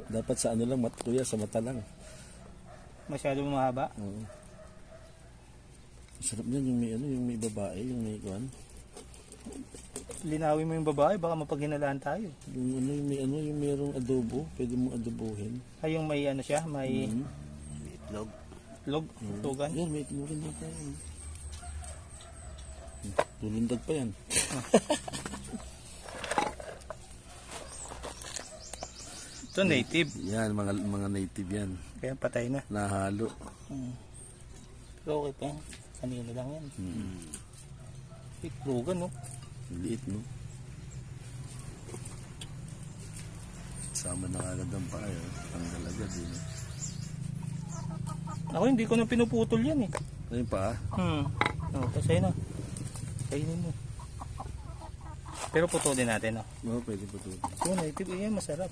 Dapat sa ano lang, kuya, sa mata lang. Masyado mahaba. Oo. Masarap yan yung may ano, yung may babae, yung may kuwan. Linawin mo yung babae, baka mapaghinalaan tayo. Yung ano, yung may ano, yung mayroong adobo, pwede mong adobohin. Ay, yung may ano siya, may Itlog. itlog, tugan. Yan, may itlog rin tayo. Tulundag pa yan. Ito native. Yan, mga native yan. Kaya patay na. Nahalo. Pero okay pa yan. Kanina lang yan. Itlogan, no? Liit, no? Sama na kagad ang paa, ang dalaga din. Ako hindi ko na pinuputol yan eh. Ano yung paa? Pasay na. Kainin mo. Pero putulin natin, no? Oo, pwede po ito. So, native, yan masarap.